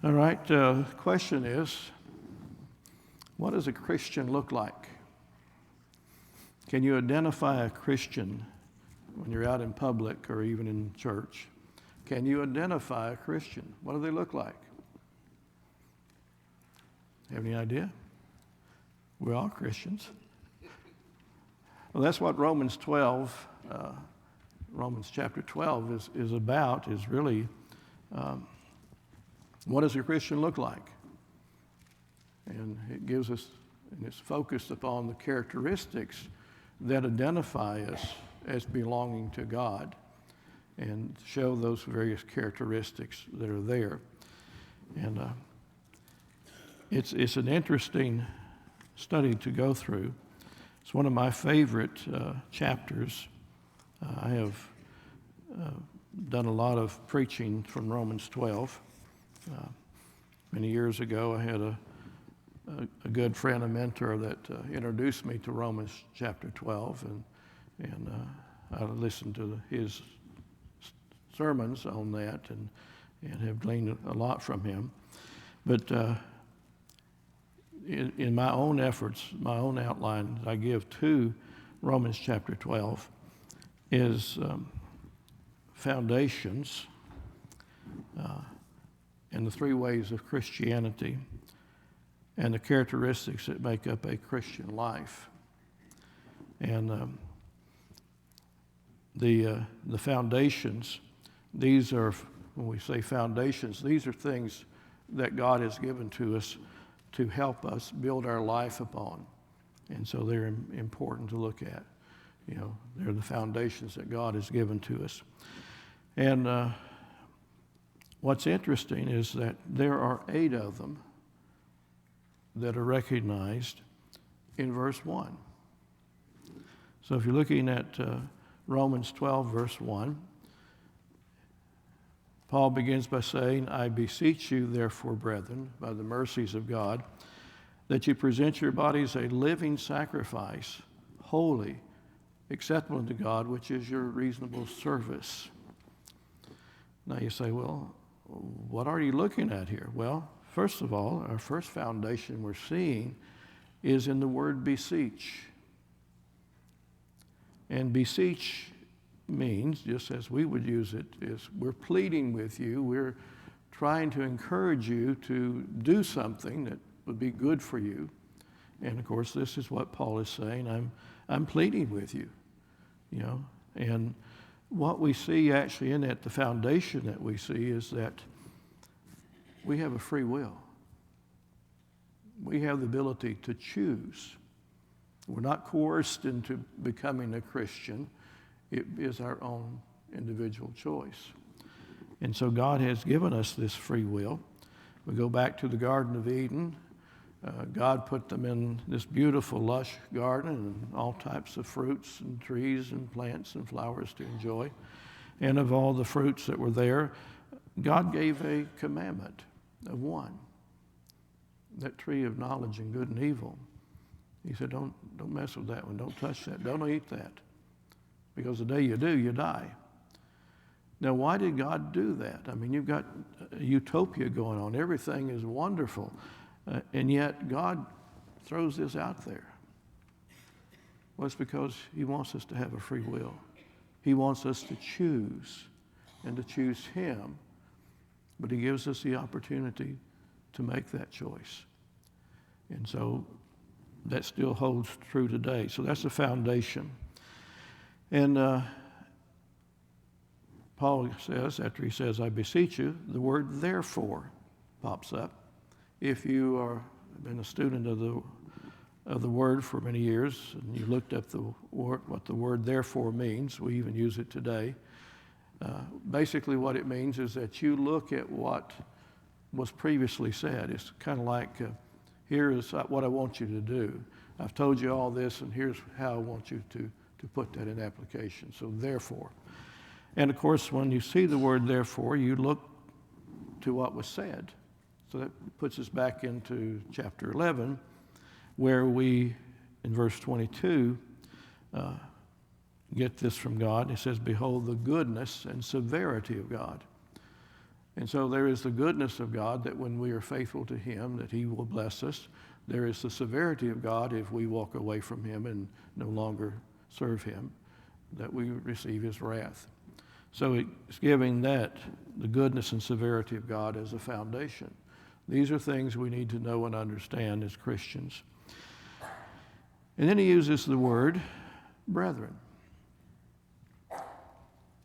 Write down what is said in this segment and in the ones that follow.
All right, the question is, what does a Christian look like? Can you identify a Christian when you're out in public or even in church? Can you identify a Christian? What do they look like? Have any idea? We're all Christians. Well, that's what Romans chapter 12 is about, is really what does a Christian look like? And it gives us, and it's focused upon the characteristics that identify us as belonging to God and show those various characteristics that are there. And it's an interesting study to go through. It's one of my favorite chapters. I have done a lot of preaching from Romans 12. Many years ago, I had a good friend, a mentor that introduced me to Romans chapter 12, and I listened to his sermons on that and have gleaned a lot from him. But in my own efforts, my own outline that I give to Romans chapter 12 is foundations and the three ways of Christianity and the characteristics that make up a Christian life. And the foundations, these are, when we say foundations, these are things that God has given to us to help us build our life upon. And so they're important to look at. You know, they're the foundations that God has given to us. And what's interesting is that there are 8 of them that are recognized in verse 1. So if you're looking at Romans 12, verse 1, Paul begins by saying, I beseech you, therefore, brethren, by the mercies of God, that you present your bodies a living sacrifice, holy, acceptable unto God, which is your reasonable service. Now you say, well, what are you looking at here? Well, first of all, our first foundation we're seeing is in the word beseech. And beseech means, just as we would use it, is we're pleading with you, we're trying to encourage you to do something that would be good for you. And of course, this is what Paul is saying, I'm pleading with you, you know. And what we see actually in that, the foundation that we see is that we have a free will. We have the ability to choose. We're not coerced into becoming a Christian. It is our own individual choice. And so God has given us this free will. We go back to the Garden of Eden. God put them in this beautiful, lush garden and all types of fruits and trees and plants and flowers to enjoy. And of all the fruits that were there, God gave a commandment of one, that tree of knowledge and good and evil. He said, don't mess with that one. Don't touch that. Don't eat that. Because the day you do, you die. Now, why did God do that? I mean, you've got a utopia going on. Everything is wonderful. And yet God throws this out there. Well, it's because he wants us to have a free will. He wants us to choose and to choose him. But he gives us the opportunity to make that choice. And so that still holds true today. So that's the foundation. And Paul says, after he says, I beseech you, the word therefore pops up. If you have been a student of the word for many years, and you looked up what the word therefore means, we even use it today. Basically what it means is that you look at what was previously said. It's kind of like, here is what I want you to do. I've told you all this, and here's how I want you to put that in application. So therefore. And of course, when you see the word therefore, you look to what was said. So that puts us back into chapter 11, where we, in verse 22, get this from God. It says, behold the goodness and severity of God. And so there is the goodness of God that when we are faithful to him, that he will bless us. There is the severity of God if we walk away from him and no longer serve him, that we receive his wrath. So it's giving that, the goodness and severity of God as a foundation. These are things we need to know and understand as Christians. And then he uses the word brethren.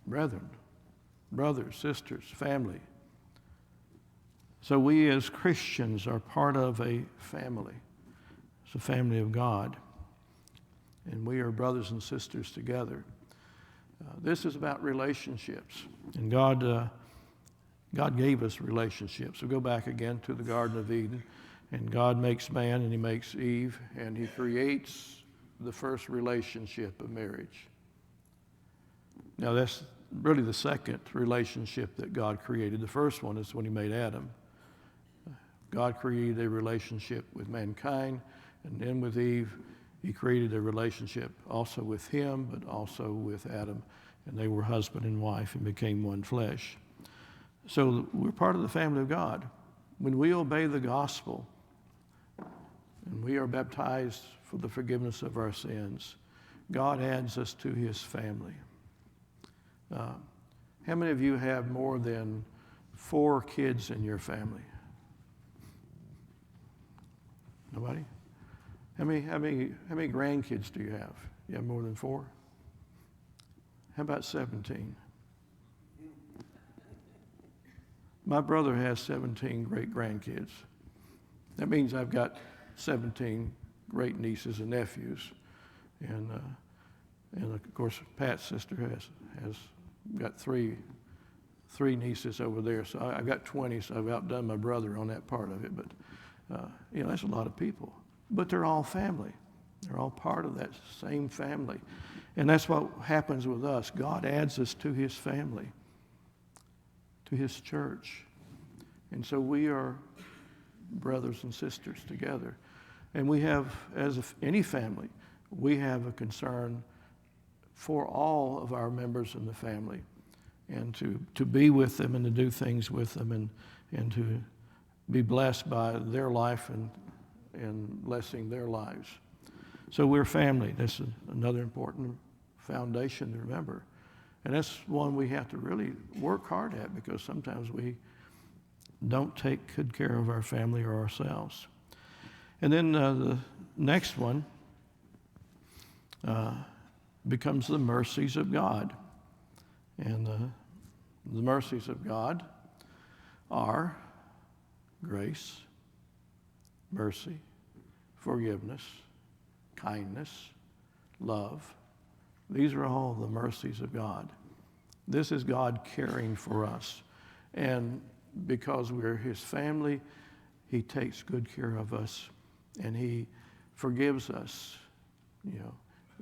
Brethren, brothers, sisters, family. So we as Christians are part of a family. It's a family of God. And we are brothers and sisters together. This is about relationships. And God gave us relationships. So go back again to the Garden of Eden. And God makes man and he makes Eve. And he creates the first relationship of marriage. Now that's really the second relationship that God created. The first one is when he made Adam. God created a relationship with mankind, and then with Eve, he created a relationship also with him, but also with Adam, and they were husband and wife and became one flesh. So we're part of the family of God. When we obey the gospel and we are baptized for the forgiveness of our sins, God adds us to his family. How many of you have more than 4 kids in your family? Nobody? How many grandkids do you have? You have more than 4? How about 17? My brother has 17 great grandkids. That means I've got 17 great nieces and nephews, and of course Pat's sister has got three nieces over there. So I've got 20. So I've outdone my brother on that part of it. But that's a lot of people. But they're all family. They're all part of that same family. And that's what happens with us. God adds us to his family, to his church. And so we are brothers and sisters together. And we have, as any family, we have a concern for all of our members in the family, and to be with them and to do things with them and to be blessed by their life and blessing their lives. So we're family. That's another important foundation to remember. And that's one we have to really work hard at, because sometimes we don't take good care of our family or ourselves. And then the next one becomes the mercies of God. And the mercies of God are grace, mercy, forgiveness, kindness, love. These are all the mercies of God. This is God caring for us. And because we're his family, he takes good care of us, and he forgives us.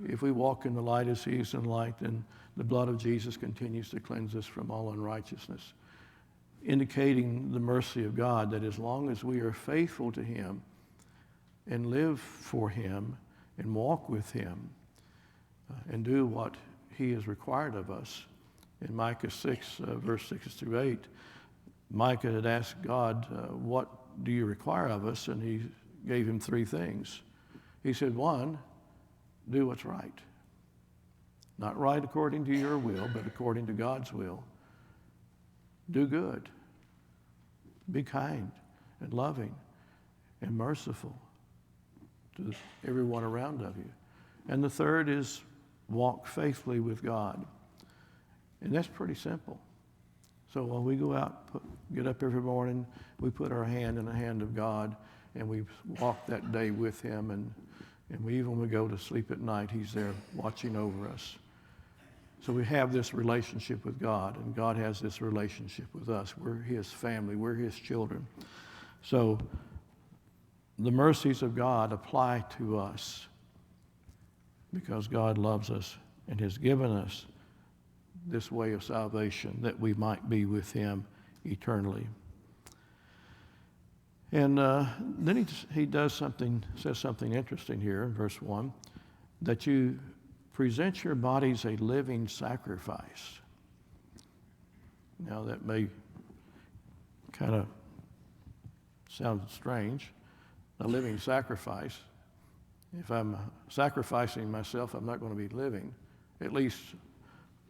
If we walk in the light as he is in the light, then the blood of Jesus continues to cleanse us from all unrighteousness, indicating the mercy of God, that as long as we are faithful to him and live for him and walk with him and do what he has required of us. In Micah 6, verse 6 through 8, Micah had asked God, what do you require of us? And he gave him 3 things. He said, 1, do what's right. Not right according to your will, but according to God's will. Do good. Be kind and loving and merciful to everyone around of you. And the third is walk faithfully with God. And that's pretty simple. So when we go out, get up every morning, we put our hand in the hand of God, and we walk that day with him. And even when we go to sleep at night, he's there watching over us. So we have this relationship with God, and God has this relationship with us. We're his family. We're his children. So the mercies of God apply to us because God loves us and has given us this way of salvation that we might be with him eternally. And then he says something interesting here in verse 1, that you present your bodies a living sacrifice. Now that may kind of sounds strange, a living sacrifice. If I'm sacrificing myself, I'm not going to be living. At least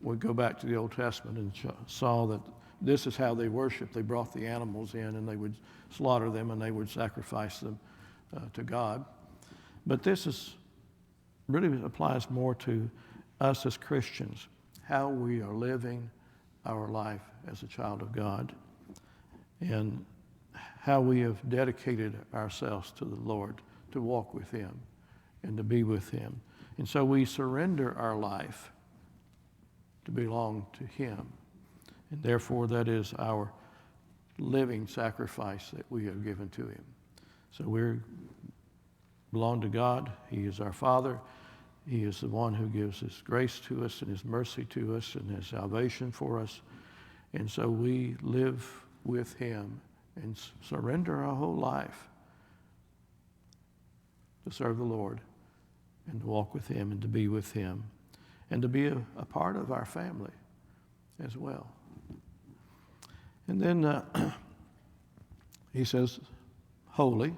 we go back to the Old Testament and saw that this is how they worshiped. They brought the animals in and they would slaughter them and they would sacrifice them to God. But this is really applies more to us as Christians, how we are living our life as a child of God and how we have dedicated ourselves to the Lord to walk with Him and to be with Him. And so we surrender our life to belong to Him. And therefore, that is our living sacrifice that we have given to Him. So we belong to God. He is our Father. He is the one who gives His grace to us and His mercy to us and His salvation for us. And so we live with Him and surrender our whole life to serve the Lord and to walk with Him and to be with Him and to be a part of our family as well. And then he says, holy.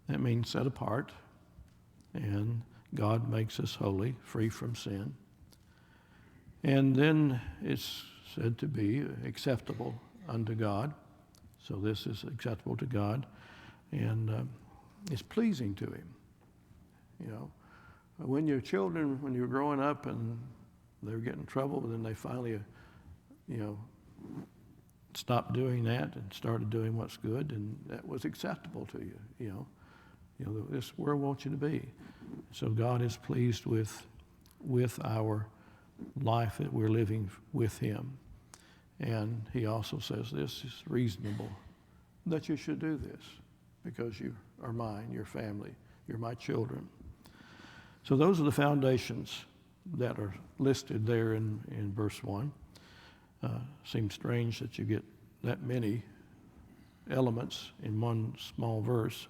That means set apart. And God makes us holy, free from sin. And then it's said to be acceptable unto God. So this is acceptable to God. And it's pleasing to Him. You know, when your children, when you're growing up and they're getting in trouble, then they finally, stopped doing that and started doing what's good, and that was acceptable to you. This is where I want you to be. So God is pleased with our life that we're living with Him. And He also says this is reasonable, that you should do this because you are mine, your family, you're my children. So those are the foundations that are listed there in verse 1. Seems strange that you get that many elements in one small verse.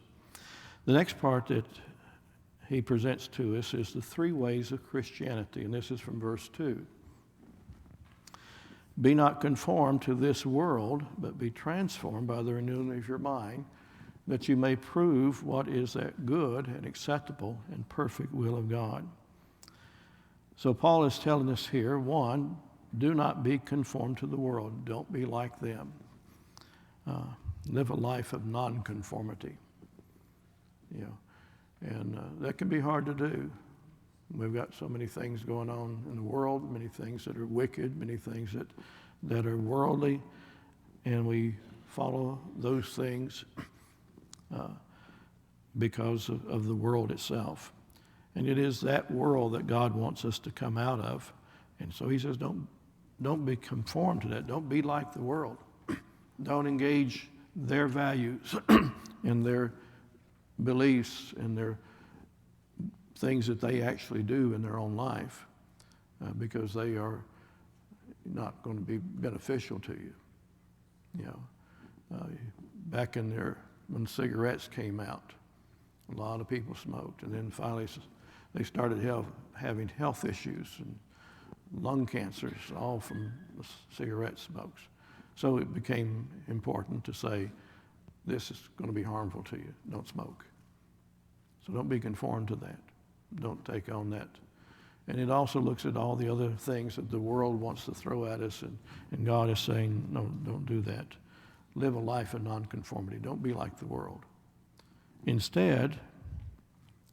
The next part that he presents to us is the three ways of Christianity, and this is from verse 2. Be not conformed to this world, but be transformed by the renewing of your mind, that you may prove what is that good and acceptable and perfect will of God. So Paul is telling us here, one, do not be conformed to the world. Don't be like them. Live a life of nonconformity. And that can be hard to do. We've got so many things going on in the world, many things that are wicked, many things that are worldly, and we follow those things because of the world itself. And it is that world that God wants us to come out of. And so he says, don't be conformed to that. Don't be like the world. Don't engage their values and their beliefs and their things that they actually do in their own life because they are not going to be beneficial to you. Back in there when cigarettes came out, a lot of people smoked, and then finally they started having health issues and lung cancers, all from the cigarette smokes. So it became important to say, this is going to be harmful to you. Don't smoke. So don't be conformed to that. Don't take on that. And it also looks at all the other things that the world wants to throw at us, and God is saying, no, don't do that. Live a life of nonconformity. Don't be like the world. Instead,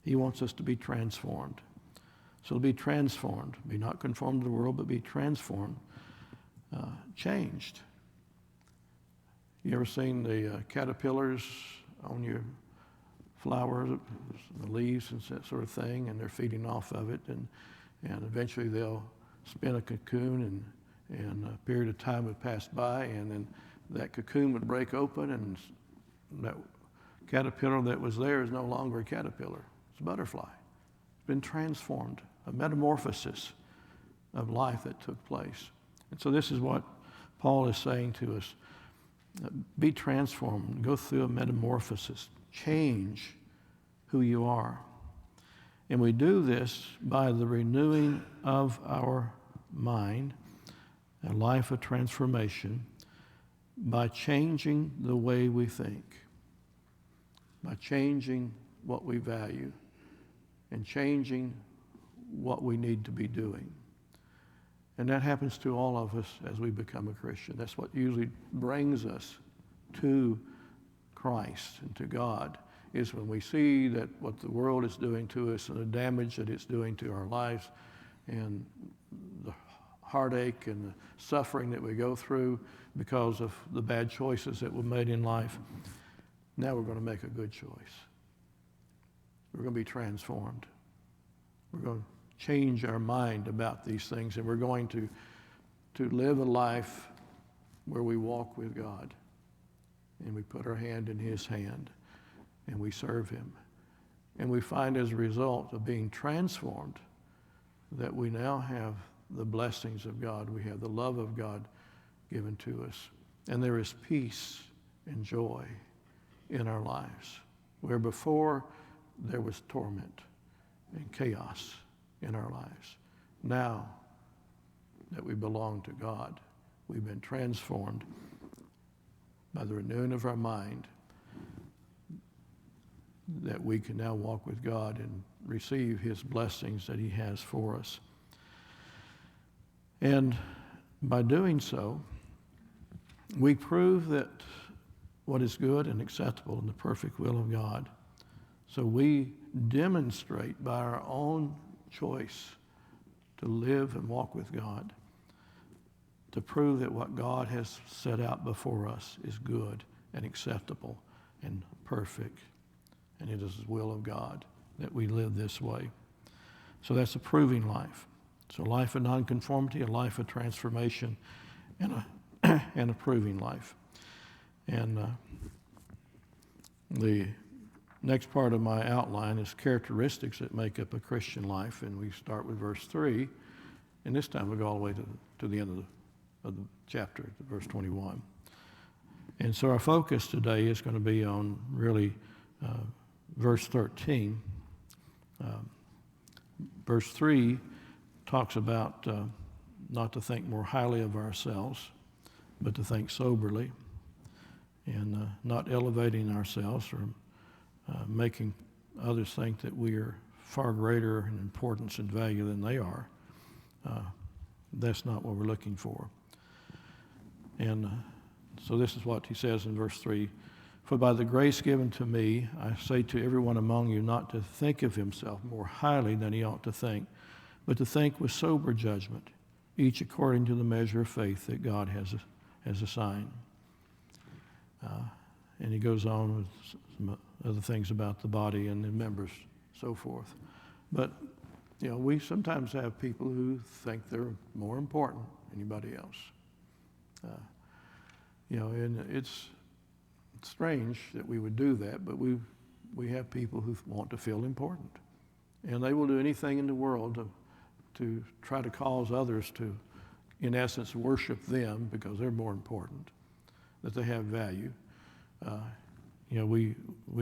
he wants us to be transformed. So to be transformed, be not conformed to the world, but be transformed, changed. You ever seen the caterpillars on your flowers, the leaves and that sort of thing, and they're feeding off of it, and eventually they'll spin a cocoon, and a period of time would pass by, and then that cocoon would break open, and that caterpillar that was there is no longer a caterpillar. It's a butterfly. It's been transformed, a metamorphosis of life that took place. And so this is what Paul is saying to us. Be transformed, go through a metamorphosis, change who you are. And we do this by the renewing of our mind, a life of transformation, by changing the way we think, by changing what we value, and changing what we need to be doing. And that happens to all of us as we become a Christian. That's what usually brings us to Christ and to God, is when we see that what the world is doing to us and the damage that it's doing to our lives and the heartache and the suffering that we go through because of the bad choices that were made in life. Now we're going to make a good choice. We're going to be transformed. We're going to change our mind about these things, and we're going to live a life where we walk with God and we put our hand in his hand and we serve him. And we find as a result of being transformed that we now have the blessings of God. We have the love of God given to us. And there is peace and joy in our lives, where before there was torment and chaos in our lives. Now that we belong to God, we've been transformed by the renewing of our mind, that we can now walk with God and receive his blessings that he has for us. And by doing so, we prove that what is good and acceptable in the perfect will of God. So we demonstrate by our own choice to live and walk with God, to prove that what God has set out before us is good and acceptable and perfect. And it is the will of God that we live this way. So that's a proving life. So a life of nonconformity, a life of transformation, and a proving life. And the next part of my outline is characteristics that make up a Christian life. And we start with verse 3. And this time we go all the way to the end of the chapter, to verse 21. And so our focus today is going to be on really verse 13. Verse 3 talks about not to think more highly of ourselves, but to think soberly, and not elevating ourselves or making others think that we are far greater in importance and value than they are. That's not what we're looking for. And so this is what he says in verse 3. For by the grace given to me, I say to everyone among you not to think of himself more highly than he ought to think, but to think with sober judgment, each according to the measure of faith that God has assigned. And he goes on with some other things about the body and the members, so forth. But, we sometimes have people who think they're more important than anybody else. And it's strange that we would do that, but we have people who want to feel important. And they will do anything in the world to try to cause others to, in essence, worship them because they're more important, that they have value. We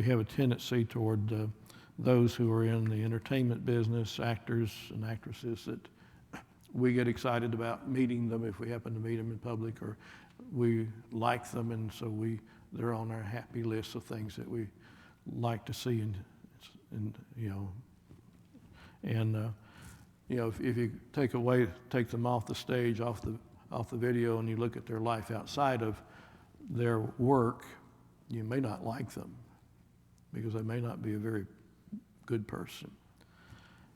have a tendency toward those who are in the entertainment business, actors and actresses, that we get excited about meeting them if we happen to meet them in public, or we like them, and so they're on our happy list of things that we like to see, if you take them off the stage, off the video, and you look at their life outside of their work, you may not like them because they may not be a very good person.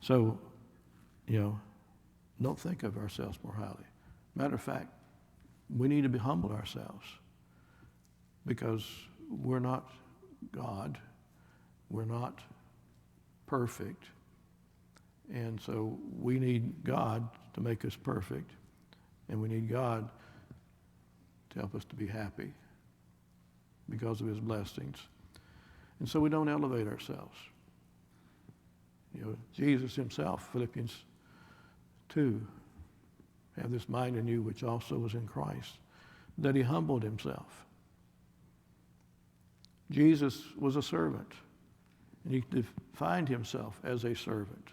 So, don't think of ourselves more highly. Matter of fact, we need to be humble ourselves because we're not God. We're not perfect. And so we need God to make us perfect, and we need God to help us to be happy because of his blessings. And so we don't elevate ourselves. Jesus himself, Philippians 2, have this mind in you which also was in Christ, that he humbled himself. Jesus was a servant, and he defined himself as a servant.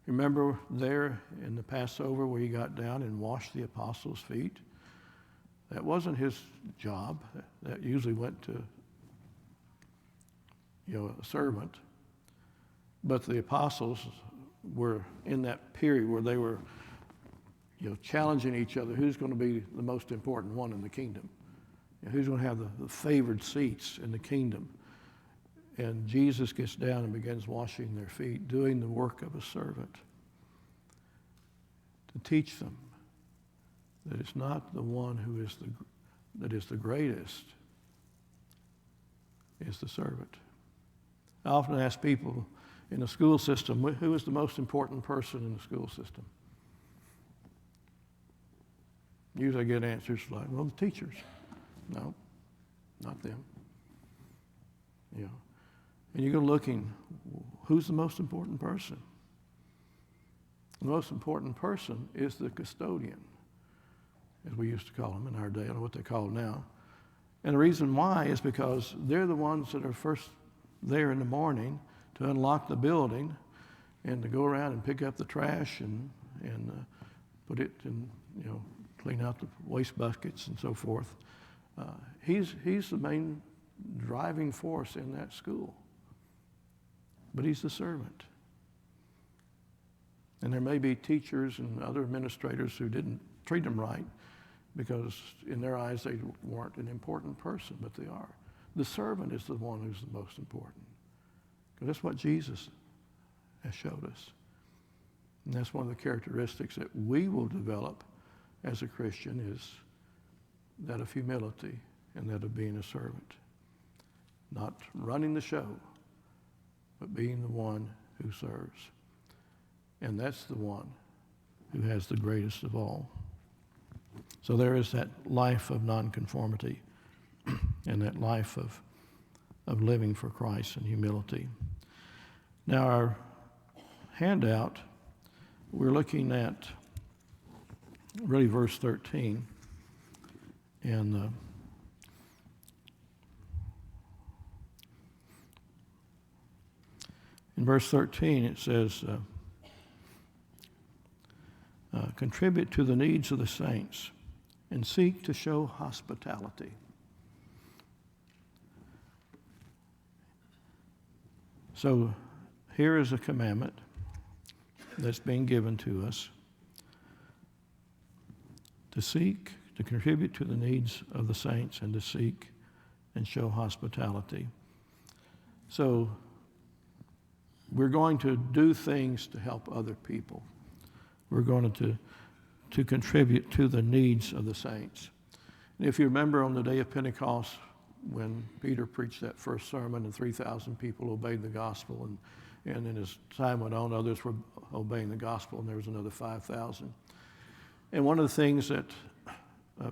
Remember there in the Passover where he got down and washed the apostles' feet? That wasn't his job. That usually went to, a servant. But the apostles were in that period where they were, challenging each other. Who's going to be the most important one in the kingdom? Who's going to have the favored seats in the kingdom? And Jesus gets down and begins washing their feet, doing the work of a servant to teach them that it's not the one who is that is the greatest, is the servant. I often ask people in the school system, who is the most important person in the school system? Usually I get answers like, well, the teachers. No, not them. And you go looking, who's the most important person? The most important person is the custodian, as we used to call them in our day. I don't know what they call them now. And the reason why is because they're the ones that are first there in the morning to unlock the building and to go around and pick up the trash and put it in, clean out the waste buckets and so forth. He's the main driving force in that school. But he's the servant. And there may be teachers and other administrators who didn't treat him right because in their eyes they weren't an important person, but they are. The servant is the one who's the most important. Because that's what Jesus has showed us. And that's one of the characteristics that we will develop as a Christian is that of humility and that of being a servant. Not running the show, but being the one who serves. And that's the one who has the greatest of all. So there is that life of nonconformity and that life of living for Christ and humility. Now our handout, we're looking at really verse 13. And in verse 13 it says, contribute to the needs of the saints and seek to show hospitality. So here is a commandment that's being given to us to seek, to contribute to the needs of the saints and to seek and show hospitality. So we're going to do things to help other people. We're going to contribute to the needs of the saints. And if you remember on the day of Pentecost, when Peter preached that first sermon and 3,000 people obeyed the gospel, and then as time went on, others were obeying the gospel, and there was another 5,000. And one of the things that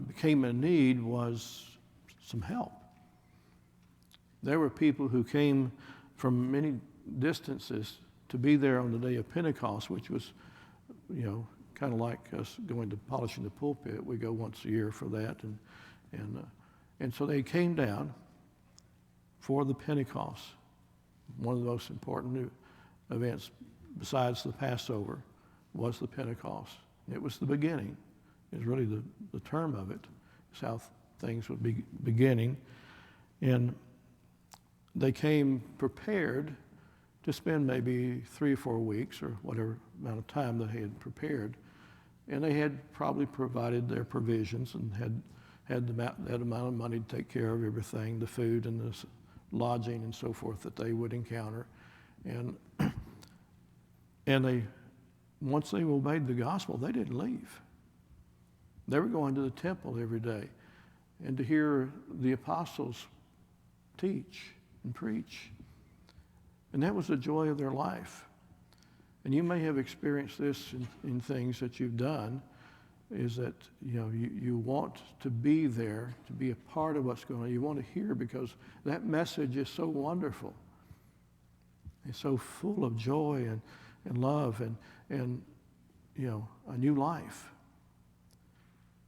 became a need was some help. There were people who came from many distances to be there on the day of Pentecost, which was, kind of like us going to polishing the pulpit. We go once a year for that, and so they came down for the Pentecost, one of the most important events besides the Passover was the Pentecost. It was the beginning. It was really the term of it. It's how things would be beginning. And they came prepared to spend maybe 3 or 4 weeks or whatever amount of time they had prepared. And they had probably provided their provisions and had that amount of money to take care of everything, the food and the lodging and so forth that they would encounter. And they, once they obeyed the gospel, they didn't leave. They were going to the temple every day and to hear the apostles teach and preach. And that was the joy of their life. And you may have experienced this in things that you've done, is that you want to be there, to be a part of what's going on. You want to hear because that message is so wonderful. It's so full of joy and love and a new life.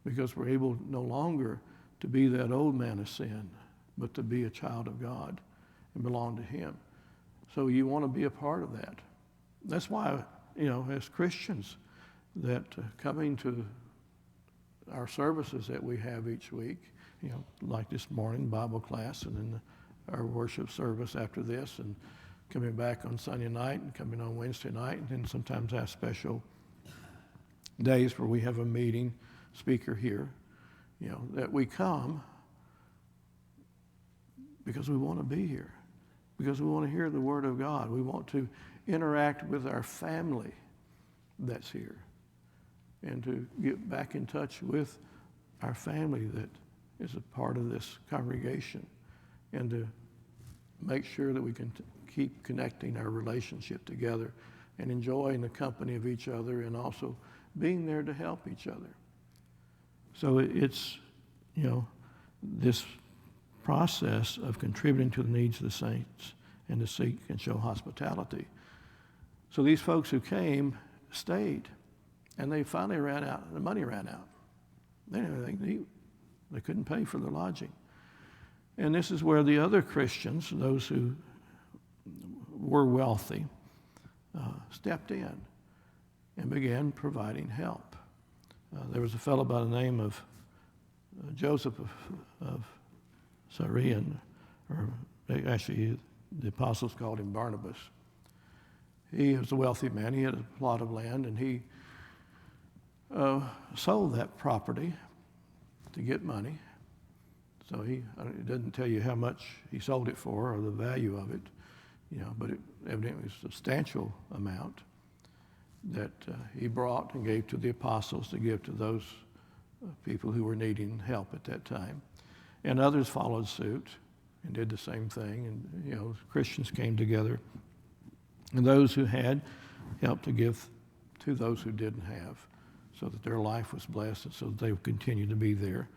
Because we're able no longer to be that old man of sin, but to be a child of God and belong to Him. So you want to be a part of that. That's why, as Christians, that coming to our services that we have each week, like this morning, Bible class, and then our worship service after this, and coming back on Sunday night and coming on Wednesday night, and then sometimes have special days where we have a meeting speaker here, that we come because we want to be here, because we want to hear the Word of God. We want to interact with our family that's here, and to get back in touch with our family that is a part of this congregation, and to make sure that we can keep connecting our relationship together and enjoying the company of each other, and also being there to help each other. So it's, this process of contributing to the needs of the saints and to seek and show hospitality. So these folks who came stayed, and they finally ran out. The money ran out. They didn't have anything to eat. They couldn't pay for their lodging. And this is where the other Christians, those who were wealthy, stepped in and began providing help. There was a fellow by the name of Joseph of Syrian, or actually the apostles called him Barnabas. He was a wealthy man. He had a plot of land, and he sold that property to get money. So it doesn't tell you how much he sold it for or the value of it, but it evidently was a substantial amount that he brought and gave to the apostles to give to those people who were needing help at that time. And others followed suit and did the same thing. And, Christians came together. And those who had helped to give to those who didn't have, so that their life was blessed, and so that they would continue to be there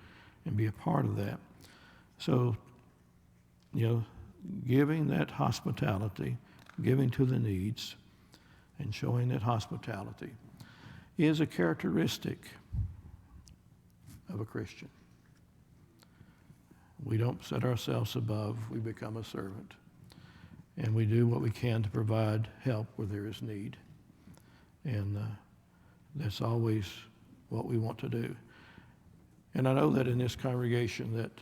and be a part of that. So, giving that hospitality, giving to the needs, and showing that hospitality is a characteristic of a Christian. We don't set ourselves above, we become a servant. And we do what we can to provide help where there is need. And that's always what we want to do. And I know that in this congregation that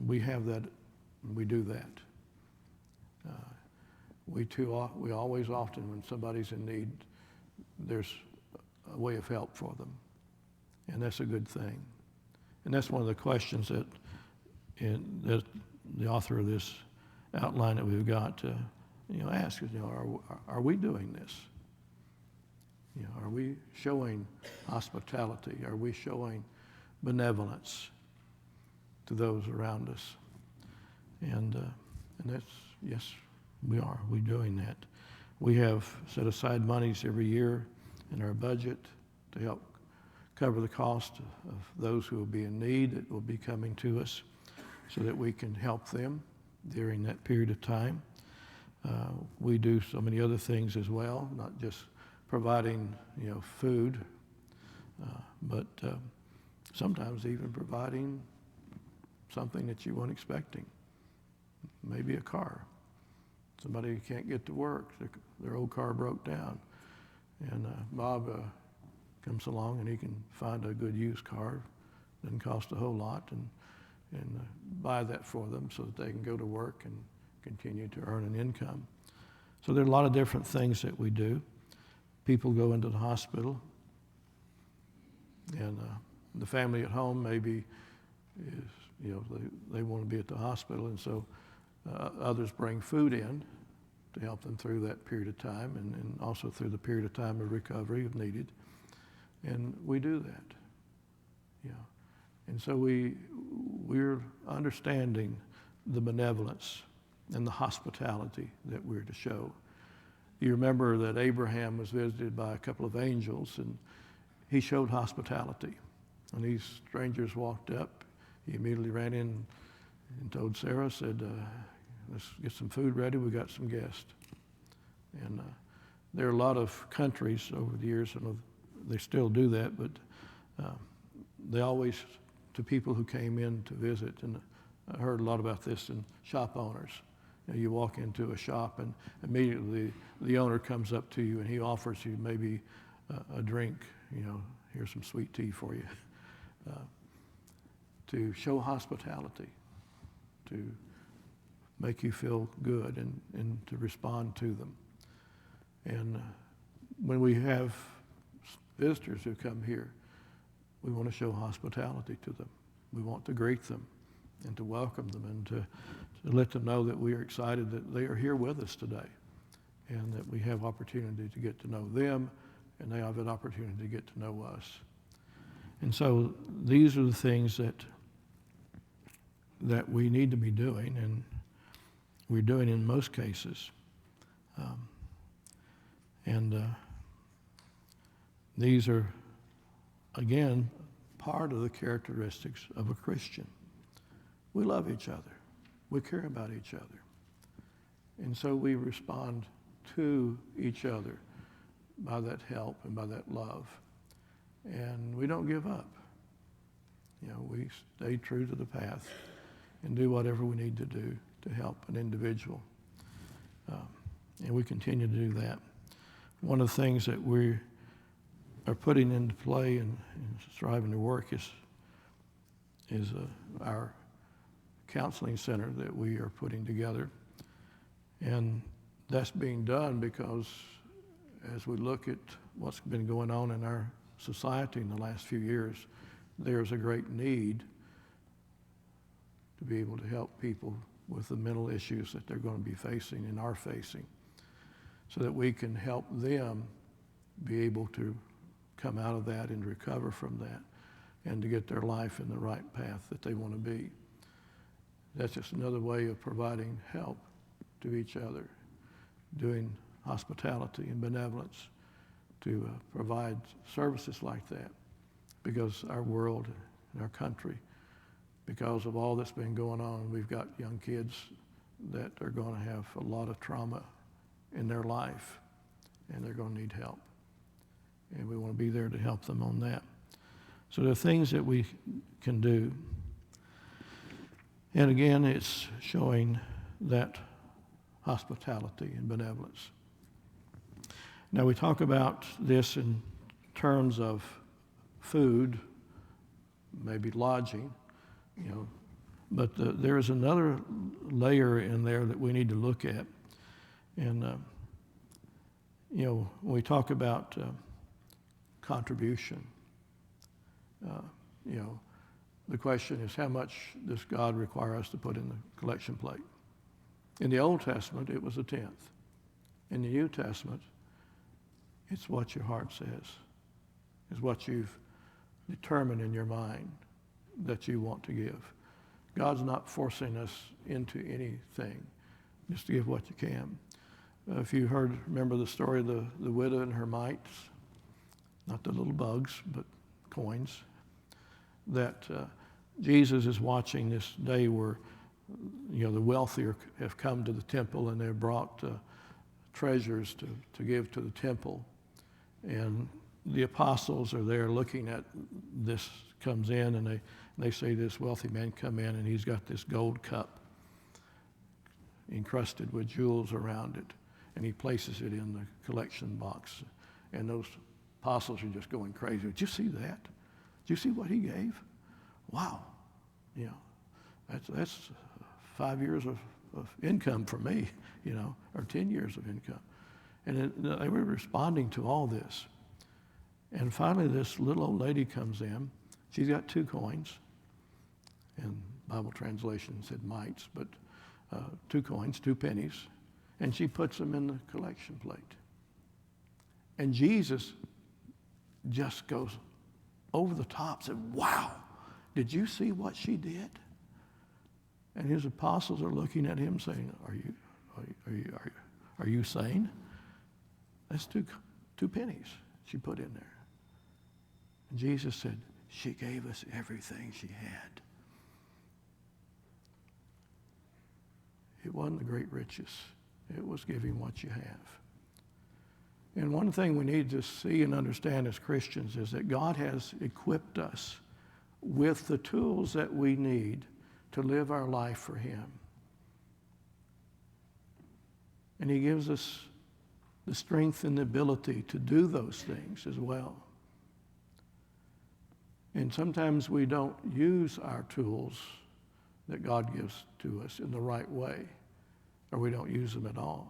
we have that, we do that. We always often, when somebody's in need, there's a way of help for them. And that's a good thing. And that's one of the questions that the author of this outline that we've got to ask is, are we doing this? Are we showing hospitality? Are we showing benevolence to those around us? And that's, yes, we are. We're doing that. We have set aside monies every year in our budget to help cover the cost of those who will be in need, that will be coming to us, so that we can help them during that period of time. We do so many other things as well, not just providing food, but sometimes even providing something that you weren't expecting. Maybe a car. Somebody can't get to work, their old car broke down, and Bob comes along and he can find a good used car, doesn't cost a whole lot, and buy that for them so that they can go to work and continue to earn an income. So there are a lot of different things that we do. People go into the hospital, and the family at home maybe is, they want to be at the hospital, and so others bring food in to help them through that period of time, and also through the period of time of recovery if needed. And we do that. And so we're understanding the benevolence and the hospitality that we're to show. You remember that Abraham was visited by a couple of angels, and he showed hospitality. When these strangers walked up, he immediately ran in and told Sarah, said, let's get some food ready, we got some guests. And there are a lot of countries over the years, and they still do that, but they always, to people who came in to visit, and I heard a lot about this in shop owners. You walk into a shop and immediately the owner comes up to you and he offers you maybe a drink, here's some sweet tea for you. to show hospitality, to make you feel good and to respond to them. And when we have visitors who come here, we want to show hospitality to them. We want to greet them and to welcome them and to let them know that we are excited that they are here with us today and that we have opportunity to get to know them and they have an opportunity to get to know us. And so these are the things that we need to be doing, and we're doing in most cases. These are, again, part of the characteristics of a Christian. We love each other. We care about each other. And so we respond to each other by that help and by that love. And we don't give up. We stay true to the path and do whatever we need to do to help an individual. And we continue to do that. One of the things that we are putting into play and striving to work is our counseling center that we are putting together. And that's being done because as we look at what's been going on in our society in the last few years, there's a great need to be able to help people with the mental issues that they're going to be facing and are facing, so that we can help them be able to come out of that and recover from that and to get their life in the right path that they want to be. That's just another way of providing help to each other, doing hospitality and benevolence to provide services like that, because our world and our country, because of all that's been going on, we've got young kids that are going to have a lot of trauma in their life, and they're going to need help. And we want to be there to help them on that. So there are things that we can do. And again, it's showing that hospitality and benevolence. Now we talk about this in terms of food, maybe lodging, but there is another layer in there that we need to look at. And, when we talk about contribution, the question is, how much does God require us to put in the collection plate? In the Old Testament, it was a tenth. In the New Testament, it's what your heart says. It's what you've determined in your mind that you want to give. God's not forcing us into anything. Just to give what you can. If you remember the story of the widow and her mites, not the little bugs, but coins, that Jesus is watching this day where, the wealthier have come to the temple and they've brought treasures to give to the temple. And the apostles are there looking at this, comes in, and they say this wealthy man come in and he's got this gold cup encrusted with jewels around it, and he places it in the collection box. And those apostles are just going crazy. Did you see that? Did you see what he gave? Wow. That's 5 years of income for me, or 10 years of income. And they were responding to all this. And finally, this little old lady comes in. She's got 2 coins. And Bible translation said mites, but 2 coins, 2 pennies. And she puts them in the collection plate. And Jesus just goes over the top, said, wow, did you see what she did? And his apostles are looking at him saying, are you sane? That's 2 pennies she put in there. And Jesus said, she gave us everything she had. It wasn't the great riches. It was giving what you have. And one thing we need to see and understand as Christians is that God has equipped us with the tools that we need to live our life for Him. And He gives us the strength and the ability to do those things as well. And sometimes we don't use our tools that God gives to us in the right way, or we don't use them at all.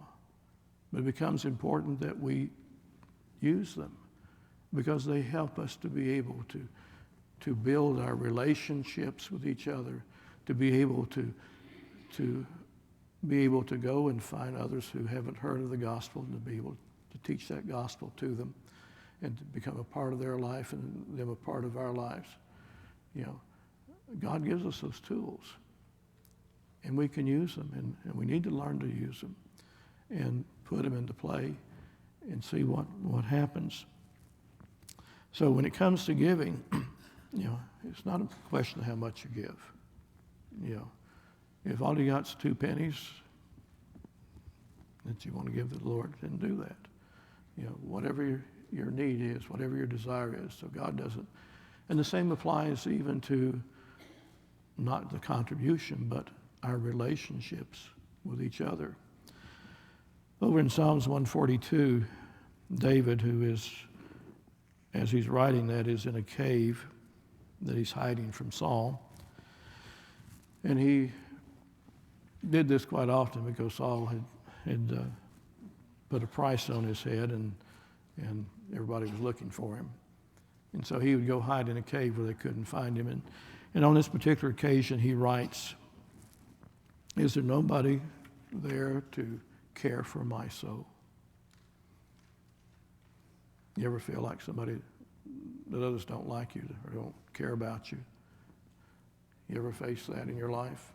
But it becomes important that we use them because they help us to be able to build our relationships with each other, to be able to go and find others who haven't heard of the gospel and to be able to teach that gospel to them and to become a part of their life and them a part of our lives. God gives us those tools, and we can use them, and we need to learn to use them and put them into play and see what happens. So when it comes to giving, it's not a question of how much you give. If all you got's 2 pennies that you want to give to the Lord, then do that. Whatever your need is, whatever your desire is, so God doesn't. And the same applies even to not the contribution, but our relationships with each other. Over in Psalms 142, David, who is, as he's writing that, is in a cave that he's hiding from Saul. And he did this quite often because Saul had put a price on his head, and everybody was looking for him. And so he would go hide in a cave where they couldn't find him. And on this particular occasion, he writes, "Is there nobody there to care for my soul?" You ever feel like somebody that others don't like you or don't care about you? You ever face that in your life?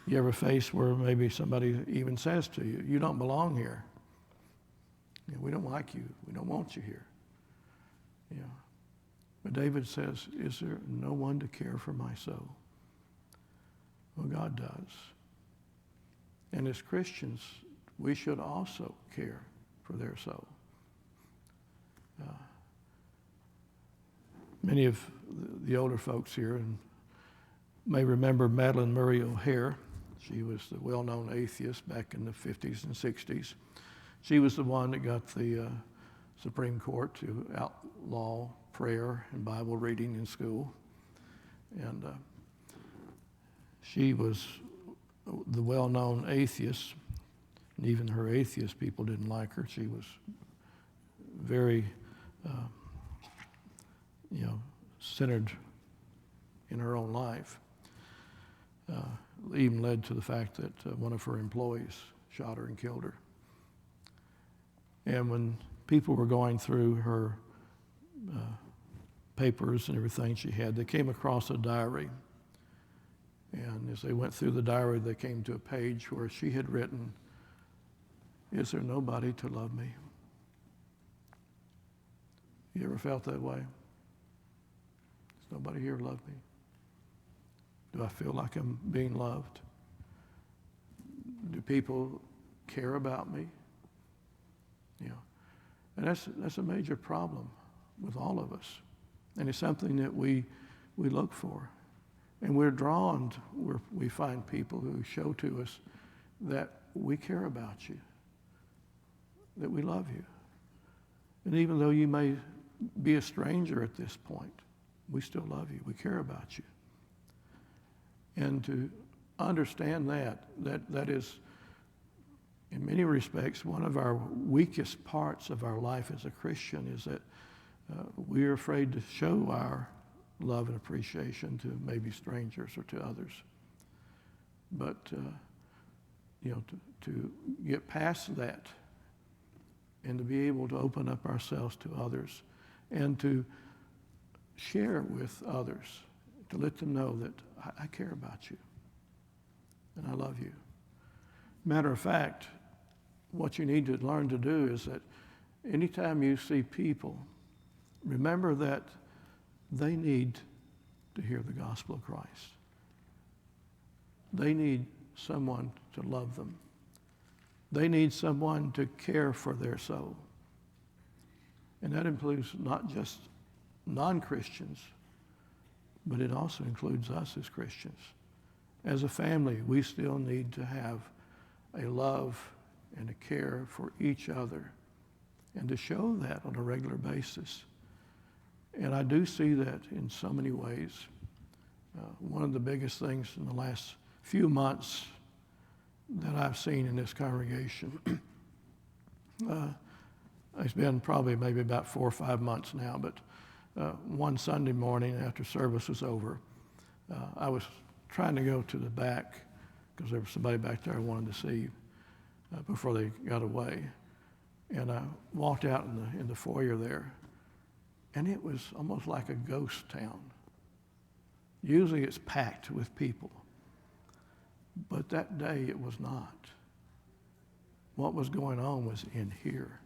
You ever face where maybe somebody even says to you, "You don't belong here. We don't like you. We don't want you here." But David says, "Is there no one to care for my soul?" Well, God does. And as Christians, we should also care for their soul. Many of the older folks here may remember Madalyn Murray O'Hair. She was the well-known atheist back in the 50s and 60s. She was the one that got the Supreme Court to outlaw prayer and Bible reading in school. And she was the well-known atheist, and even her atheist people didn't like her. She was very, centered in her own life. Even led to the fact that one of her employees shot her and killed her. And when people were going through her papers and everything she had, they came across a diary. And as they went through the diary, they came to a page where she had written, "Is there nobody to love me?" You ever felt that way? Does nobody here love me? Do I feel like I'm being loved? Do people care about me? And that's a major problem with all of us. And it's something that we look for. And we're drawn to where we find people who show to us that we care about you, that we love you. And even though you may be a stranger at this point, we still love you. We care about you. And to understand that is, in many respects, one of our weakest parts of our life as a Christian is that we're afraid to show our love and appreciation to maybe strangers or to others. But, to get past that and to be able to open up ourselves to others and to share with others, to let them know that I care about you and I love you. Matter of fact, what you need to learn to do is that anytime you see people, remember that they need to hear the gospel of Christ. They need someone to love them. They need someone to care for their soul. And that includes not just non-Christians, but it also includes us as Christians. As a family, we still need to have a love and a care for each other and to show that on a regular basis. And I do see that in so many ways. One of the biggest things in the last few months that I've seen in this congregation, it's been probably maybe about 4 or 5 months now, but one Sunday morning after service was over, I was trying to go to the back because there was somebody back there I wanted to see before they got away. And I walked out in the foyer there, and it was almost like a ghost town. Usually it's packed with people, but that day it was not. What was going on was in here.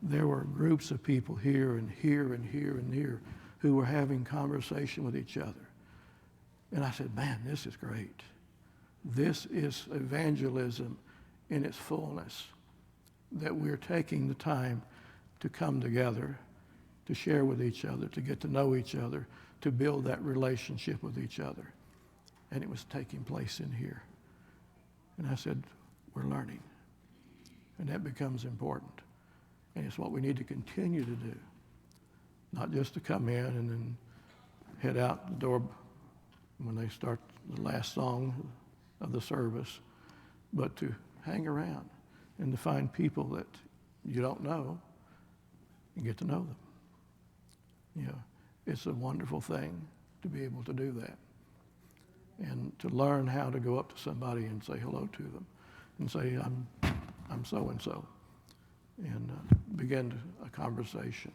There were groups of people here and here and here and here who were having conversation with each other. And I said, man, this is great. This is evangelism in its fullness, that we're taking the time to come together, to share with each other, to get to know each other, to build that relationship with each other. And it was taking place in here. And I said, we're learning. And that becomes important. And it's what we need to continue to do. Not just to come in and then head out the door when they start the last song of the service, but to hang around and to find people that you don't know and get to know them. You know, it's a wonderful thing to be able to do that. And to learn how to go up to somebody and say hello to them and say, I'm so-and-so, and begin a conversation.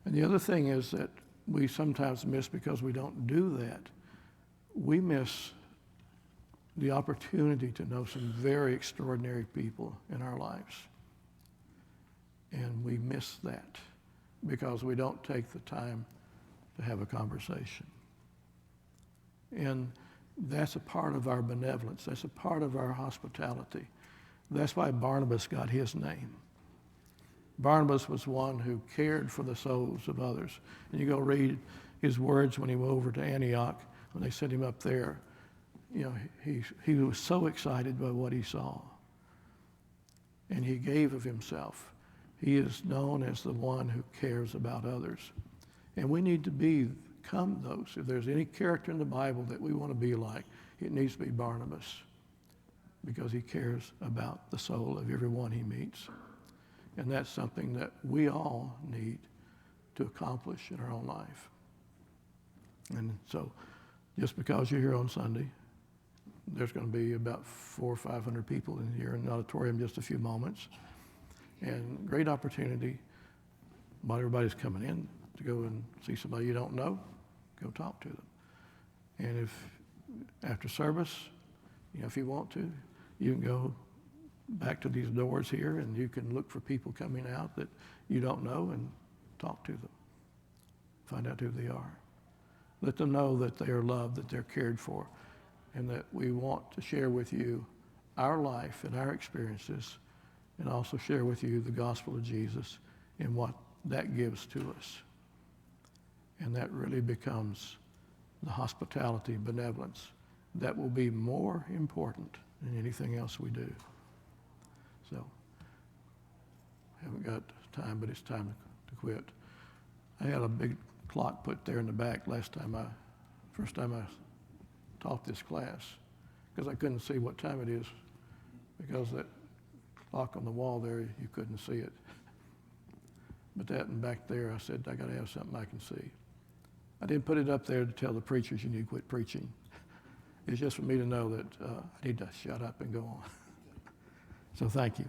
And the other thing is that we sometimes miss, because we don't do that, we miss the opportunity to know some very extraordinary people in our lives. And we miss that because we don't take the time to have a conversation. And that's a part of our benevolence. That's a part of our hospitality. That's why Barnabas got his name. Barnabas was one who cared for the souls of others. And you go read his words when he went over to Antioch, when they sent him up there. You know, he was so excited by what he saw. And he gave of himself. He is known as the one who cares about others. And we need to become those. If there's any character in the Bible that we want to be like, it needs to be Barnabas, because he cares about the soul of everyone he meets. And that's something that we all need to accomplish in our own life. And so just because you're here on Sunday, there's going to be about 400 or 500 people in here in the auditorium in just a few moments. And great opportunity while everybody's coming in to go and see somebody you don't know, go talk to them. And if after service, you know, if you want to, you can go back to these doors here and you can look for people coming out that you don't know and talk to them. Find out who they are. Let them know that they are loved, that they're cared for, and that we want to share with you our life and our experiences, and also share with you the gospel of Jesus and what that gives to us. And that really becomes the hospitality, benevolence, that will be more important than anything else we do. So, haven't got time, but it's time to quit. I had a big clock put there in the back first time I taught this class, because I couldn't see what time it is, because that clock on the wall there, you couldn't see it. But that and back there, I said, I got to have something I can see. I didn't put it up there to tell the preachers you need to quit preaching. It's just for me to know that I need to shut up and go on. So thank you.